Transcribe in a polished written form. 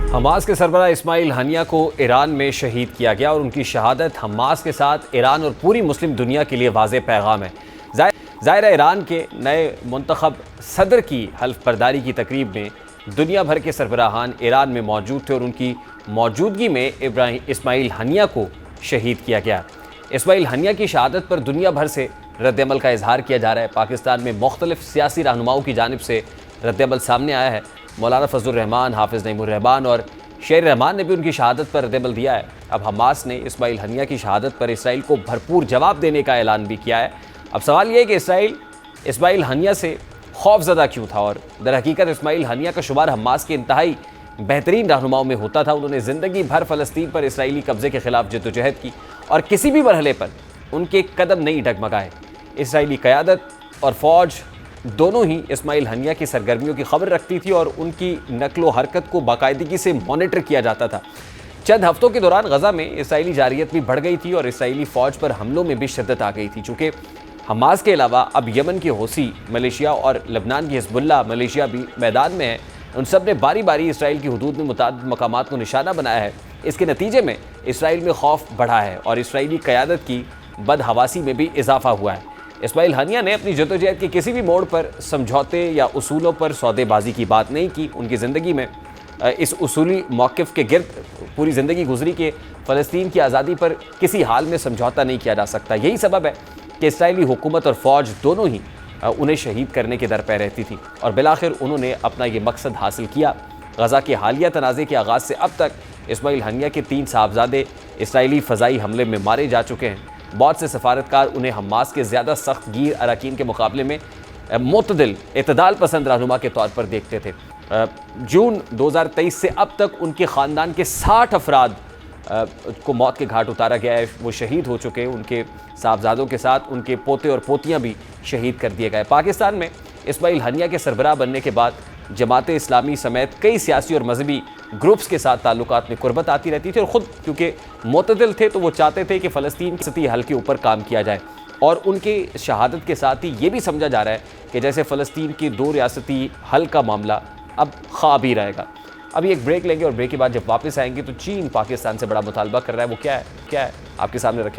Hamas के सरबराह Ismail Haniyeh को Iran में शहीद किया गया और उनकी शहादत हमास के साथ ईरान और पूरी मुस्लिम दुनिया के लिए वाज़ेह पैगाम है। ज़ाहिर ईरान के नए मुंतखब सदर की हल्फ बर्दारी की तकरीब में दुनिया भर के सरबराहान ईरान में मौजूद थे और उनकी मौजूदगी में इस्माइल हनिया को शहीद किया गया। इस्माइल हनिया की शहादत पर दुनिया भर से रद्दअमल का इजहार किया जा रहा है। पाकिस्तान में मुख्तलिफ सियासी रहनुमाओं की जानिब से रद्दअमल सामने आया है। मौलाना फजलुर रहमान, हाफिज़ नईमुर रहमान और शेर रहमान ने भी उनकी शहादत पर रद्दअमल दिया है। अब हमास ने इस्माइल हनिया की शहादत पर इसराइल को भरपूर जवाब देने का ऐलान भी किया है। अब सवाल ये है कि इसराइल इस्माइल हनिया से खौफज़दा क्यों था, और दरहकीकत इस्माइल हनिया का शुमार हमास के इंतहाई बेहतरीन रहनुमाओं में होता था। उन्होंने ज़िंदगी भर फ़लस्तीन पर इसराइली कब्ज़े के ख़िलाफ़ जद्दोजहद की और किसी भी मरहले पर उनके कदम नहीं डगमगाए। इसराइली क़यादत और फ़ौज दोनों ही इस्माइल हनिया की सरगर्मियों की खबर रखती थी और उनकी नकलो हरकत को बाकायदगी से मॉनिटर किया जाता था। चंद हफ्तों के दौरान गज़ा में इसराइली जारियत भी बढ़ गई थी और इसराइली फ़ौज पर हमलों में भी शिद्दत आ गई थी। चूँकि हमास के अलावा अब यमन के हौसी, मलेशिया और लबनान की हिज़्बुल्लाह मलेशिया भी मैदान में है। उन सब ने बारी बारी इसराइल की हुदूद में मुताद मकामात को निशाना बनाया है। इसके नतीजे में इसराइल में खौफ बढ़ा है और इसराइली क़यादत की बदहवासी में भी इजाफा हुआ है। इस्माइल हनिया ने अपनी जद्दोजहद के किसी भी मोड़ पर समझौते या उसूलों पर सौदेबाजी की बात नहीं की। उनकी ज़िंदगी में इस उसूली मौक़िफ़ के गिर्द पूरी ज़िंदगी गुजरी कि फ़लस्तीन की आज़ादी पर किसी हाल में समझौता नहीं किया जा सकता। यही सबब है कि इसराइली हुकूमत और फ़ौज दोनों ही उन्हें शहीद करने के दर पर रहती थी और बिलाखिर उन्होंने अपना ये मकसद हासिल किया। गज़ा के हालिया तनाज़े के आगाज़ से अब तक इस्माइल हनिया के 3 साहबजादे इसराइली फ़ज़ाई हमले में मारे जा चुके हैं। बहुत से सफारतकार उन्हें हमास के ज़्यादा सख्त गीर अरकान के मुकाबले में मुतदिल इतदाल पसंद रहनुमा के तौर पर देखते थे। जून 2023 से अब तक उनके ख़ानदान के 60 अफराद को मौत के घाट उतारा गया है। वो शहीद हो चुके हैं। उनके साहबजादों के साथ उनके पोते और पोतियाँ भी शहीद कर दिए गए। पाकिस्तान में इस्माइल हनिया के सरबराह बनने के बाद जमात इस्लामी समेत कई सियासी और मजहबी ग्रुप्स के साथ ताल्लुकात में कुर्बत आती रहती थी और ख़ुद क्योंकि मुतदिल थे तो वो चाहते थे कि फ़लस्तीन की सतही हल के ऊपर काम किया जाए। और उनके शहादत के साथ ही ये भी समझा जा रहा है कि जैसे फ़लस्तीन की 2 रियासती हल का मामला अब ख्वाब ही रहेगा। अभी एक ब्रेक लेंगे और ब्रेक के बाद जब वापस आएंगे तो चीन पाकिस्तान से बड़ा मुतालबा कर रहा है। वो क्या है आपके सामने रखेंगे।